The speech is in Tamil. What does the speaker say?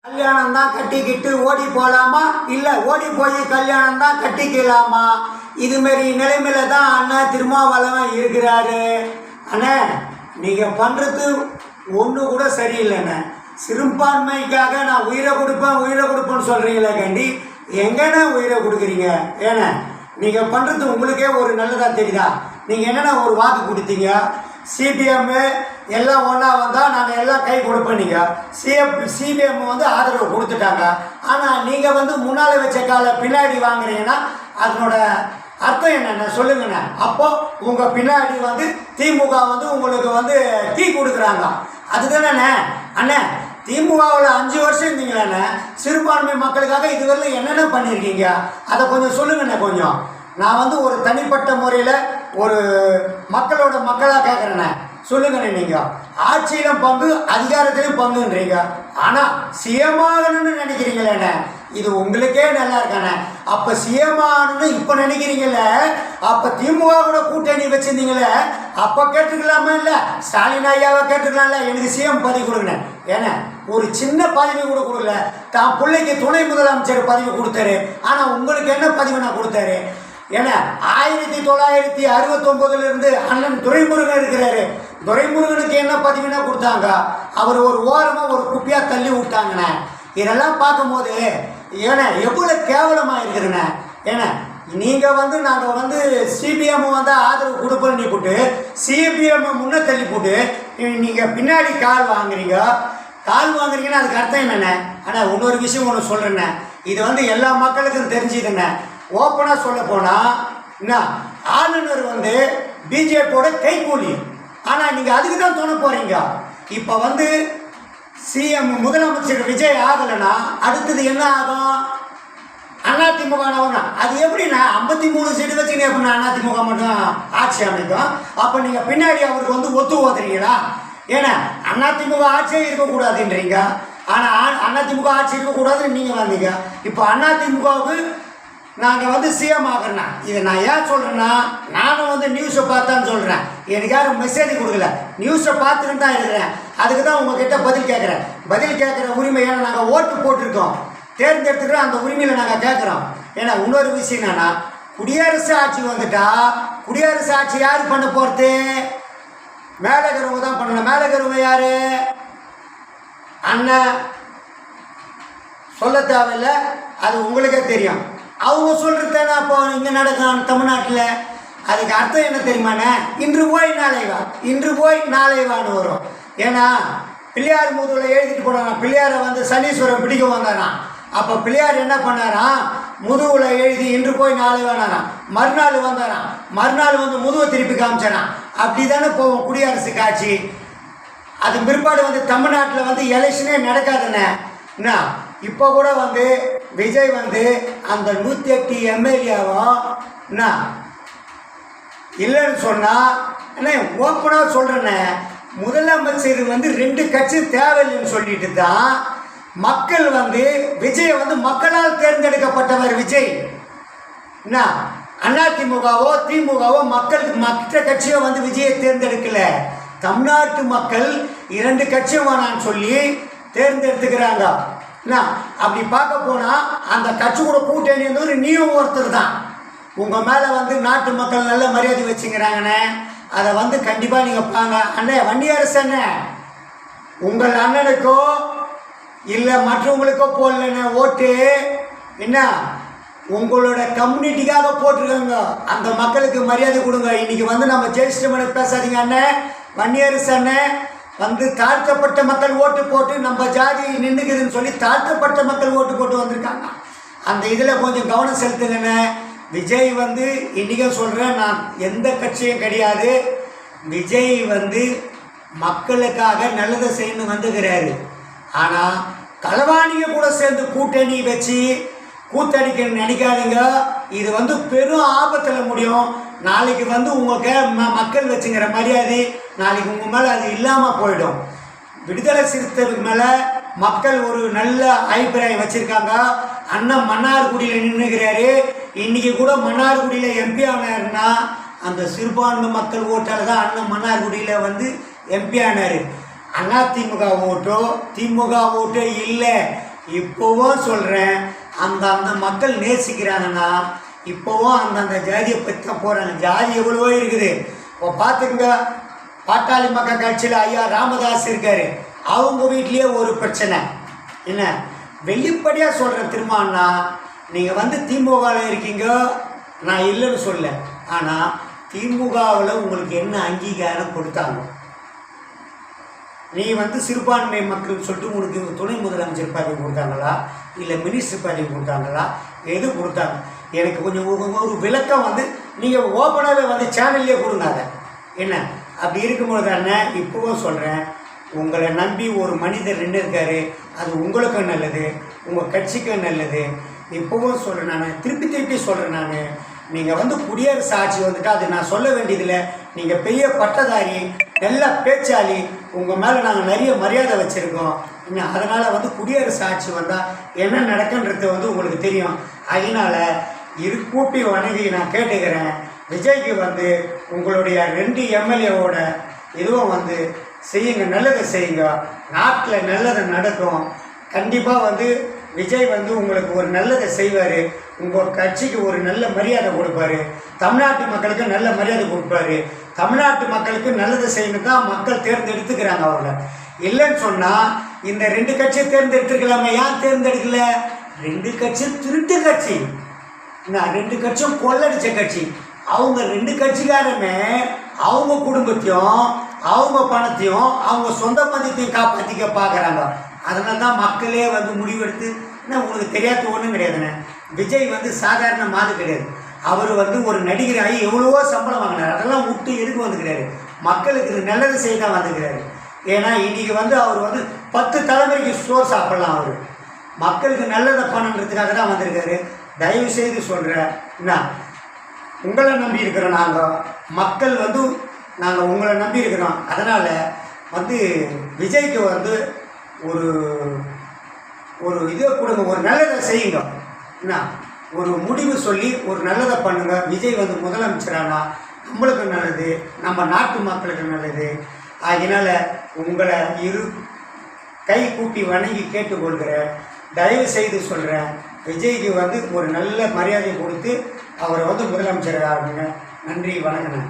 கல்யாணம் தான் கட்டிக்கிட்டு ஓடி போகலாமா, இல்லை ஓடி போய் கல்யாணம் தான் கட்டிக்கலாமா? இதுமாரி நிலைமையில தான் அண்ணா திருமாவளவன் இருக்கிறாரு. அண்ணே, நீங்கள் பண்ணுறது ஒன்று கூட சரியில்லைண்ணே. சிறுபான்மைக்காக நான் உயிரை கொடுப்பேன்னு சொல்கிறீங்களே கண்டி, எங்கண்ணே உயிரை கொடுக்குறீங்க? ஏன்னா நீங்கள் பண்ணுறது உங்களுக்கே ஒரு நல்லதாக தெரியுதா? நீங்கள் என்னென்ன ஒரு வாக்கு கொடுத்தீங்க, சிபிஎம் எல்லாம் ஒன்றா வந்தால் நாங்கள் எல்லாம் கை கொடுப்போம். நீங்கள் சிபிஎம் வந்து ஆதரவு கொடுத்துட்டாங்க. ஆனால் நீங்கள் வந்து முன்னால் வச்ச காலை பின்னாடி வாங்குறீங்கன்னா அதனோட அர்த்தம் என்னென்ன சொல்லுங்கண்ணே. அப்போ உங்கள் பின்னாடி வந்து திமுக வந்து உங்களுக்கு வந்து டீ கொடுக்குறாங்க, அதுதானே அண்ணே? திமுகவில் 5 வருஷம் இருந்தீங்களாண்ணே, சிறுபான்மை மக்களுக்காக இதுவரையில் என்னென்ன பண்ணியிருக்கீங்க அதை கொஞ்சம் சொல்லுங்கண்ணே. கொஞ்சம் நான் வந்து ஒரு தனிப்பட்ட முறையில் ஒரு மக்களோட மக்களாக கேட்குறேண்ணே, சொல்லுங்கண்ணே. நீங்கள் ஆட்சியிலும் பங்கு அதிகாரத்திலையும் பங்குன்றீங்க, ஆனால் சிஎமாகணும்னு நினைக்கிறீங்களேண்ணே, இது உங்களுக்கே நல்லா இருக்கானே. அப்போ சிஎமாகணும்னு இப்போ நினைக்கிறீங்கள, அப்போ திமுக கூட கூட்டணி வச்சுருந்தீங்களே, அப்போ கேட்டுக்கலாமா? இல்லை ஸ்டாலின் ஐயாவை கேட்டுக்கலாம்ல, எனக்கு சிஎம் பதவி கொடுங்க. ஏன்னா ஒரு சின்ன பதவி கூட கொடுக்கல, தான் பிள்ளைக்கு துணை முதலமைச்சர் பதவி கொடுத்தாரு. ஆனால் உங்களுக்கு என்ன பதவி நான் கொடுத்தாரு? ஏன்னா 1969 அண்ணன் துரைமுருகன் இருக்கிறாரு. துரைமுருகனுக்கு என்ன பதவினா கொடுத்தாங்க? அவர் ஒரு ஓரமாக ஒரு குப்பியாக தள்ளி விட்டாங்கண்ணே. இதெல்லாம் பார்க்கும்போது ஏன்னா எவ்வளோ கேவலமாக இருக்குதுண்ணே. ஏன்னா நீங்கள் வந்து நாங்கள் வந்து சிபிஎம் வந்து ஆதரவு கொடுப்போன்னு போட்டு சிபிஎம் முன்னே தள்ளி போட்டு நீங்கள் பின்னாடி கால் வாங்குறீங்கன்னா அதுக்கு அர்த்தம் என்னென்ன? ஆனால் இன்னொரு விஷயம் ஒன்று சொல்கிறேண்ணே, இது வந்து எல்லா மக்களுக்கும் தெரிஞ்சுதுண்ணே. ஓப்பனாக சொல்ல போனால் என்ன, ஆளுநர் வந்து பிஜேபியோட கைக்கூலி. ஆனால் நீங்கள் அதுக்கு தான் தோண போகிறீங்க. இப்போ வந்து சிஎம் முதலமைச்சர் விஜய் ஆகலைன்னா அடுத்தது என்ன ஆகும்? அதிமுக. அது எப்படின்னா 53 சீட்டு வச்சுன்னு எப்படின்னா அதிமுக மட்டும் ஆட்சி அமைக்கும். அப்போ நீங்கள் பின்னாடி அவருக்கு வந்து ஒத்து ஓதுறீங்களா? ஏன்னா அதிமுக ஆட்சியே இருக்கக்கூடாதுன்றீங்க, ஆனால் அதிமுக ஆட்சி இருக்கக்கூடாதுன்னு நீங்கள் வந்தீங்க. இப்போ அதிமுகவுக்கு நாங்கள் வந்து சிஎம் ஆகிறேன்னா, இதை நான் ஏன் சொல்கிறேன்னா, நானும் வந்து நியூஸை பார்த்தான்னு சொல்கிறேன். எனக்கு யாரும் மெசேஜ் கொடுக்கல, நியூஸை பார்த்துக்கிட்டு தான் இருக்கிறேன். அதுக்கு தான் உங்ககிட்ட பதில் கேட்குறேன். பதில் கேட்குற உரிமை, ஏன்னா நாங்கள் ஓட்டு போட்டிருக்கோம், தேர்ந்தெடுத்துக்கிற அந்த உரிமையில் நாங்கள் கேட்குறோம். ஏன்னா இன்னொரு விஷயம் என்னன்னா, குடியரசு ஆட்சி வந்துட்டா குடியரசு ஆட்சி யார் பண்ண போகிறது? மேலகரவங்க தான் பண்ணணும். மேலகரவங்க யார்? அண்ணன் சொல்ல தேவையில்லை, அது உங்களுக்கே தெரியும். அவங்க சொல்கிறது தானே அப்போ இங்கே நடக்கும் தமிழ்நாட்டில். அதுக்கு அர்த்தம் என்ன தெரியுமாண்ணே? இன்று போய் நாளை வான்னு வரும். ஏன்னா பிள்ளையார் முதுகில் எழுதிட்டு போனாங்க, பிள்ளையாரை வந்து சனீஸ்வரன் பிடிக்க வந்தாராம். அப்போ பிள்ளையார் என்ன பண்ணாராம்? முதுகில் எழுதி இன்று போய் நாளை வானாராம். மறுநாள் வந்தாராம், மறுநாள் வந்து முதுவை திருப்பி காமிச்சாராம். அப்படி தானே போவோம் குடியரசு காட்சி. அது பிற்பாடு வந்து தமிழ்நாட்டில் வந்து எலெக்ஷனே நடக்காதுண்ணே. என்ன இப்போ கூட வந்து விஜய் வந்து அந்த 108 எம்எல்ஏவும் என்ன இல்லைன்னு சொன்னால் என்ன ஓப்பனாக சொல்கிறேன்னே, முதலமைச்சர் வந்து 2 கட்சி தேவையில்லைன்னு சொல்லிட்டு தான் மக்கள் வந்து விஜயை வந்து மக்களால் தேர்ந்தெடுக்கப்பட்டவர் விஜய். என்ன அதிமுகவோ திமுகவோ மற்ற கட்சியோ வந்து விஜயை தேர்ந்தெடுக்கல. தமிழ்நாட்டு மக்கள் 2 கட்சியும் வேணான்னு சொல்லி தேர்ந்தெடுத்துக்கிறாங்க. என்ன அப்படி பார்க்க போனால் அந்த கட்சி கூட கூட்டணி வந்து நீயும் ஒருத்தர் தான். உங்கள் மேலே வந்து நாட்டு மக்கள் நல்ல மரியாதை வச்சுக்கிறாங்கண்ணே. அதை வந்து கண்டிப்பாக நீங்கள் பாங்க. அண்ணே வன்னியரசு அண்ணே, உங்கள் அண்ணனுக்கோ இல்லை மற்றவங்களுக்கோ போடலண்ணே ஓட்டு. என்ன உங்களோட கம்யூனிட்டிக்காக போட்டிருக்காங்க, அந்த மக்களுக்கு மரியாதை கொடுங்க. இன்றைக்கி வந்து நம்ம ஜெயிச்சிட்டோம்னு பேசாதீங்க அண்ணே. வன்னியரசு அண்ணே வந்து தாழ்த்தப்பட்ட மக்கள் ஓட்டு போட்டு நம்ம ஜாதி நின்றுக்குதுன்னு சொல்லி தாழ்த்தப்பட்ட மக்கள் ஓட்டு போட்டு வந்திருக்காங்க. அந்த இதில் கொஞ்சம் கவனம் செலுத்துங்கண்ணே. விஜய் வந்து இன்றைக்கும் சொல்கிறேன், நான் எந்த கட்சியும் கிடையாது. விஜய் வந்து மக்களுக்காக நல்லதை செய்யணும் வந்துக்கிறாரு. ஆனால் களவாணிங்க கூட சேர்ந்து கூட்டணி வச்சு கூத்தடிக்க நினைக்காதீங்க. இது வந்து பெரும் ஆபத்தில் முடியும். நாளைக்கு வந்து மக்கள் வச்சுங்கிற மரியாதை நாளைக்கு உங்கள் மேலே அது இல்லாமல் போயிடும். விடுதலை சிறுத்தைக்கு மேலே மக்கள் ஒரு நல்ல அபிப்பிராயம் வச்சுருக்காங்க. அண்ணன் மன்னார்குடியில் நின்றுக்கிறாரு. இன்றைக்கி கூட மன்னார்குடியில் எம்பி ஆனாருன்னா அந்த சிறுபான்மை மக்கள் ஓட்டால் தான் அண்ணன் மன்னார்குடியில் வந்து எம்பி ஆனார். அதிமுக ஓட்டோ திமுக ஓட்டோ இல்லை. இப்போவும் சொல்கிறேன், அந்த மக்கள் நேசிக்கிறாங்கன்னா இப்போவும் அந்தந்த ஜாதியை பற்றி தான் போகிறாங்க. ஜாதி எவ்வளவோ இருக்குது. இப்போ பார்த்துக்குங்க, பாட்டாளி மக்கள் கட்சியில் ஐயா ராமதாஸ் இருக்கார். அவங்க வீட்லேயே ஒரு பிரச்சனை. என்ன வெளிப்படையாக சொல்கிறேன் திருமாண்ணா, நீங்கள் வந்து திமுகவில் இருக்கீங்க, நான் இல்லைன்னு சொல்ல. ஆனால் திமுகவில் உங்களுக்கு என்ன அங்கீகாரம் கொடுத்தாங்க? நீ வந்து சிறுபான்மை மக்கள் சொல்லிட்டு உனக்கு துணை முதலமைச்சர் பதவி கொடுத்தாங்களா, இல்லை மினிஸ்டர் பதவி கொடுத்தாங்களா, எது கொடுத்தாங்க? எனக்கு கொஞ்சம் ஒரு விளக்கம் வந்து நீங்கள் ஓப்பனாகவே வந்து சேனல்லே கொடுங்க. என்ன அப்படி இருக்கும்போது அண்ணன் இப்போவும் சொல்கிறேன், உங்களை நம்பி ஒரு மனிதர் நின்று இருக்காரு. அது உங்களுக்கும் நல்லது, உங்கள் கட்சிக்கும் நல்லது. இப்போவும் சொல்கிறேன், நான் திருப்பி சொல்கிறேன். நான் நீங்கள் வந்து குடியரசு ஆட்சி வந்துட்டா அது நான் சொல்ல வேண்டியதில்லை. நீங்கள் பெரிய பட்டதாரி, நல்ல பேச்சாளி, உங்கள் மேலே நாங்கள் நிறைய மரியாதை வச்சுருக்கோம். இன்னும் அதனால் வந்து குடியரசு ஆட்சி வந்தால் என்ன நடக்குன்றது வந்து உங்களுக்கு தெரியும். அதனால் கூப்பி வணங்கி நான் கேட்டுக்கிறேன், விஜய்க்கு வந்து உங்களுடைய 2 எம்எல்ஏவோட இதுவும் வந்து செய்யுங்க, நல்லதை செய்யுங்க. நாட்டில் நல்லதை நடக்கும். கண்டிப்பாக வந்து விஜய் வந்து உங்களுக்கு ஒரு நல்லதை செய்வார். உங்கள் கட்சிக்கு ஒரு நல்ல மரியாதை கொடுப்பாரு. தமிழ்நாட்டு மக்களுக்கு நல்ல மரியாதை கொடுப்பாரு. தமிழ்நாட்டு மக்களுக்கு நல்லதை செய்யணும் தான் மக்கள் தேர்ந்தெடுத்துக்கிறாங்க அவங்கள. இல்லைன்னு சொன்னால் இந்த 2 கட்சியை தேர்ந்தெடுத்துருக்கலாமே, ஏன் தேர்ந்தெடுக்கல? 2 கட்சியும் திருட்டு கட்சி. நான் 2 கட்சியும் கொள்ளடிச்ச கட்சி. அவங்க 2 கட்சிக்காரமே அவங்க குடும்பத்தையும் அவங்க பணத்தையும் அவங்க சொந்த மதியத்தையும் காப்பாற்றிக்க பார்க்குறாங்க. அதனால தான் மக்களே வந்து முடிவெடுத்து, என்ன உங்களுக்கு தெரியாத ஒன்றும் கிடையாதுண்ணே, விஜய் வந்து சாதாரண மாது கிடையாது. அவர் வந்து ஒரு நடிகராகி எவ்வளவோ சம்பளம் வாங்கினார். அதெல்லாம் விட்டு எதுக்கு வந்துக்கிறாரு? மக்களுக்கு நல்லது செய்ய தான் வந்துக்கிறாரு. ஏன்னா இன்றைக்கி வந்து அவர் வந்து 10 தலைமுறைக்கு சோறு சாப்பிட்லாம். அவர் மக்களுக்கு நல்லதை பண்ணணுன்றதுக்காக தான் வந்திருக்காரு. தயவு செய்து சொல்கிறேன், என்ன உங்களை நம்பி இருக்கிறோம் நாங்கள், மக்கள் வந்து நாங்கள் உங்களை நம்பி இருக்கிறோம். அதனால் வந்து விஜய்க்கு வந்து ஒரு இதை கொடுங்க, ஒரு நல்லதை செய்யுங்க. என்ன ஒரு முடிவு சொல்லி ஒரு நல்லதை பண்ணுங்க. விஜய் வந்து முதலமைச்சரானா நம்மளுக்கு நல்லது, நம்ம நாட்டு மக்களுக்கு நல்லது. அதனால் உங்களை கை கூப்பி வணங்கி கேட்டுக்கொள்கிறேன். தயவு செய்து சொல்கிறேன், விஜய்க்கு வந்து ஒரு நல்ல மரியாதை கொடுத்து அவரை வந்து முதலமைச்சர் ஆகுங்க. நன்றி, வணக்கம்.